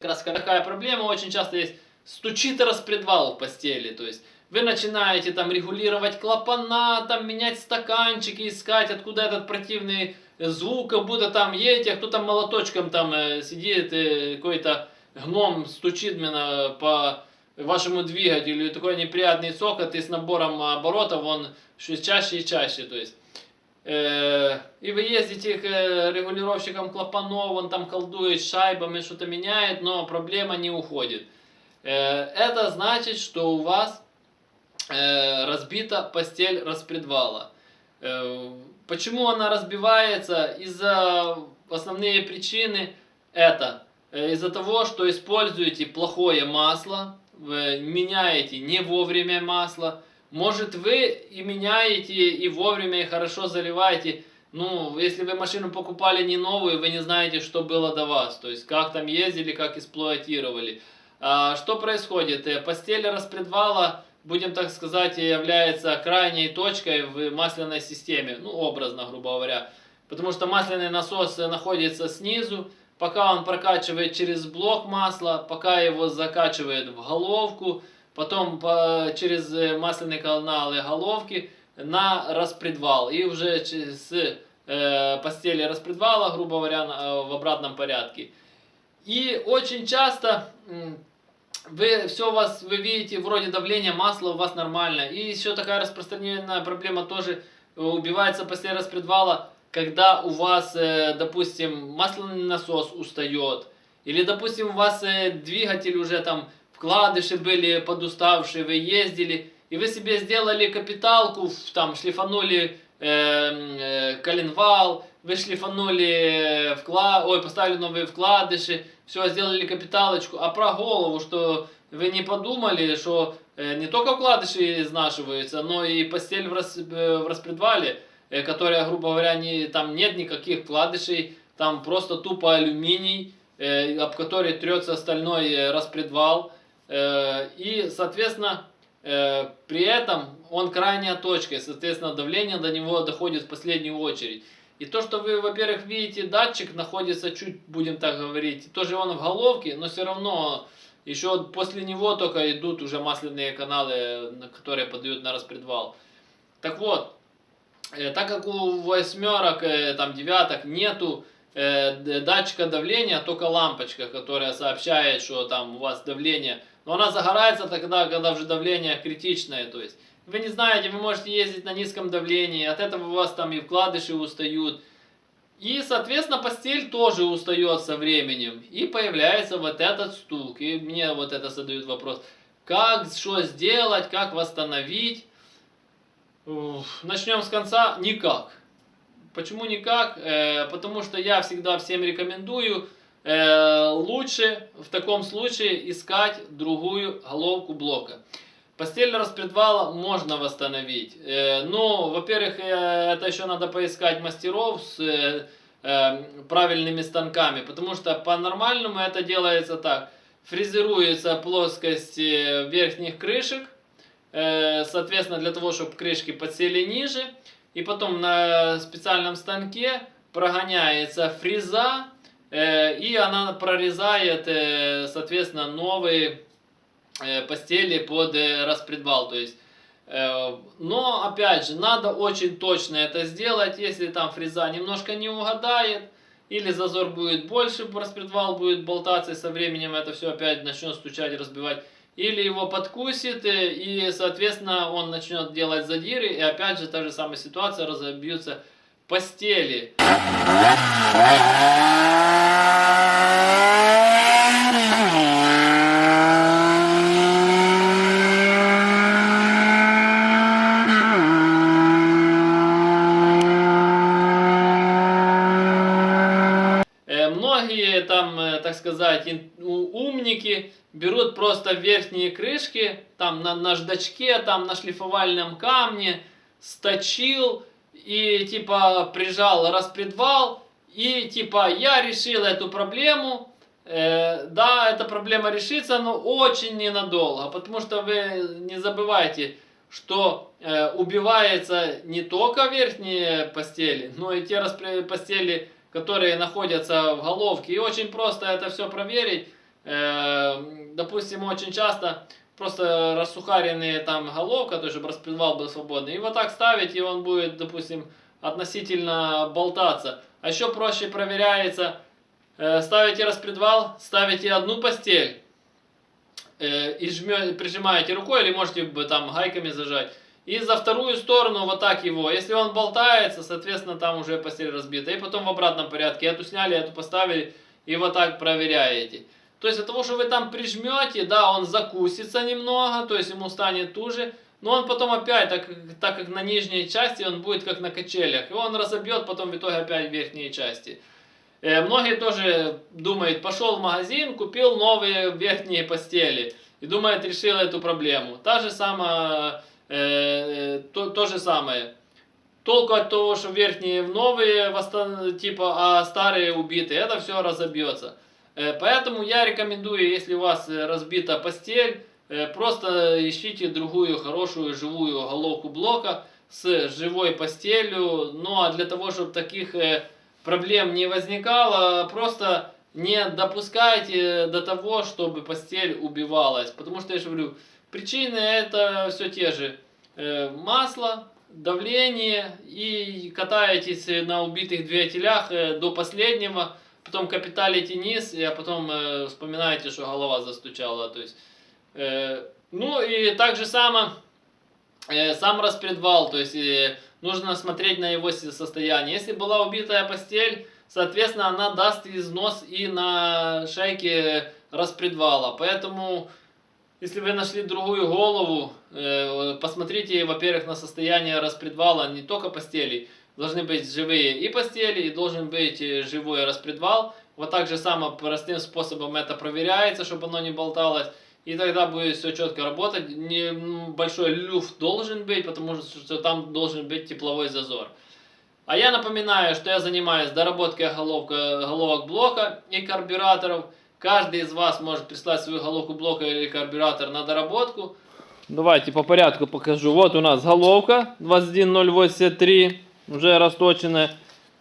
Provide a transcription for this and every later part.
Как раз такая проблема очень часто есть, стучит распредвал в постели, то есть вы начинаете там регулировать клапана, там менять стаканчики, искать, откуда этот противный звук, как будто там едете, а кто-то молоточком там сидит, какой-то гном стучит именно по вашему двигателю, и такой неприятный цокот, и с набором оборотов он чаще и чаще, то есть. И вы ездите к регулировщикам клапанов, он там колдует шайбами, что-то меняет, но проблема не уходит. Это значит, что у вас разбита постель распредвала. Почему она разбивается? Из-за основные причины это из-за того, что используете плохое масло, вы меняете не вовремя масло. Может, вы и меняете, и вовремя, и хорошо заливаете. Ну, если вы машину покупали не новую, вы не знаете, что было до вас. То есть, как там ездили, как эксплуатировали. Что происходит? Постель распредвала, будем так сказать, является крайней точкой в масляной системе. Ну, образно, грубо говоря. Потому что масляный насос находится снизу. Пока он прокачивает через блок масла, пока его закачивает в головку, потом через масляные каналы головки на распредвал. И уже с постели распредвала, грубо говоря, в обратном порядке. И очень часто вы видите, вроде давление масла у вас нормально. И еще такая распространенная проблема тоже убивается после распредвала, когда у вас, допустим, масляный насос устает. Или, допустим, у вас двигатель уже там, вкладыши были подуставшие, вы ездили, и вы себе сделали капиталку, там шлифанули коленвал, вы шлифанули поставили новые вкладыши, все, сделали капиталочку, а про голову, что вы не подумали, что не только вкладыши изнашиваются, но и постель в распредвале, которая, грубо говоря, там нет никаких вкладышей, там просто тупо алюминий, об который трется стальной распредвал, и, соответственно, при этом он крайняя точка, и, соответственно, давление до него доходит в последнюю очередь. И то, что вы, во-первых, видите, датчик находится чуть, будем так говорить, тоже он в головке, но все равно еще после него только идут уже масляные каналы, которые подают на распредвал. Так вот, так как у восьмерок, там девяток нету датчика давления, только лампочка, которая сообщает, что там у вас давление, но она загорается тогда, когда уже давление критичное, то есть вы не знаете, вы можете ездить на низком давлении, от этого у вас там и вкладыши устают, и, соответственно, постель тоже устает со временем, и появляется вот этот стук, и мне вот это задают вопрос, как, что сделать, как восстановить. Начнем с конца. Никак. Почему никак? Потому что я всегда всем рекомендую лучше в таком случае искать другую головку блока. Постель распредвала можно восстановить. Но, во-первых, это еще надо поискать мастеров с правильными станками. Потому что по-нормальному это делается так. Фрезеруется плоскость верхних крышек. Соответственно, для того, чтобы крышки подсели ниже. И потом на специальном станке прогоняется фреза. И она прорезает, соответственно, новые постели под распредвал. То есть, но, опять же, надо очень точно это сделать. Если там фреза немножко не угадает, или зазор будет больше, распредвал будет болтаться, и со временем это все опять начнет стучать, разбивать. Или его подкусит, и, соответственно, он начнет делать задиры, и опять же та же самая ситуация, разобьются постели. Многие там, так сказать, умники берут просто верхние крышки, там на наждачке, там на шлифовальном камне, сточил и типа прижал распредвал, и типа я решил эту проблему. Да, эта проблема решится, но очень ненадолго, потому что вы не забывайте, что убивается не только верхние постели, но и те постели, которые находятся в головке. И очень просто это все проверить. допустим, очень часто просто рассухаренные там головка, то есть чтобы распредвал был свободный. И вот так ставить, и он будет, допустим, относительно болтаться. А еще проще проверяется, ставите распредвал, ставите одну постель и прижимаете рукой, или можете там гайками зажать. И за вторую сторону вот так его. Если он болтается, соответственно, там уже постель разбита. И потом в обратном порядке. Эту сняли, эту поставили. И вот так проверяете. То есть от того, что вы там прижмете, да, он закусится немного, то есть ему станет туже. Но он потом опять, так как на нижней части, он будет как на качелях. И он разобьет потом в итоге опять верхние части. Многие тоже думают, пошел в магазин, купил новые верхние постели. И думает, решил эту проблему. То же самое. Толку от того, что верхние новые, типа, а старые убиты, это все разобьется. Поэтому я рекомендую, если у вас разбита постель, просто ищите другую хорошую живую головку блока с живой постелью. Ну а для того, чтобы таких проблем не возникало, просто не допускайте до того, чтобы постель убивалась. Потому что, я же говорю, причины это все те же. Масло, давление, и катаетесь на убитых двигателях до последнего, потом капиталите низ, а потом вспоминаете, что голова застучала. То есть, ну и так же само сам распредвал, то есть нужно смотреть на его состояние. Если была убитая постель, соответственно, она даст износ и на шейке распредвала. Поэтому, если вы нашли другую голову, посмотрите, во-первых, на состояние распредвала, не только постелей. Должны быть живые и постели, и должен быть живой распредвал. Вот так же само простым способом это проверяется, чтобы оно не болталось. И тогда будет все четко работать. Большой люфт должен быть, потому что там должен быть тепловой зазор. А я напоминаю, что я занимаюсь доработкой головок блока и карбюраторов. Каждый из вас может прислать свою головку блока или карбюратор на доработку. Давайте по порядку покажу. Вот у нас головка 21083, уже расточенная.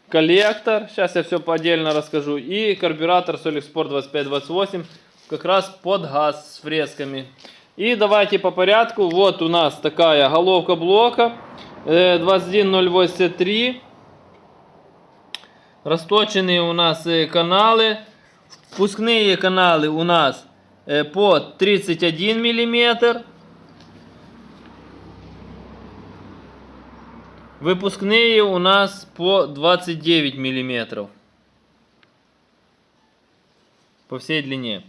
Коллектор, сейчас я все по отдельно расскажу. И карбюратор Solixport 2528, как раз под газ с фресками. И давайте по порядку. Вот у нас такая головка блока 21083. Расточенные у нас каналы. Впускные каналы у нас по 31 мм. Выпускные у нас по 29 мм. По всей длине.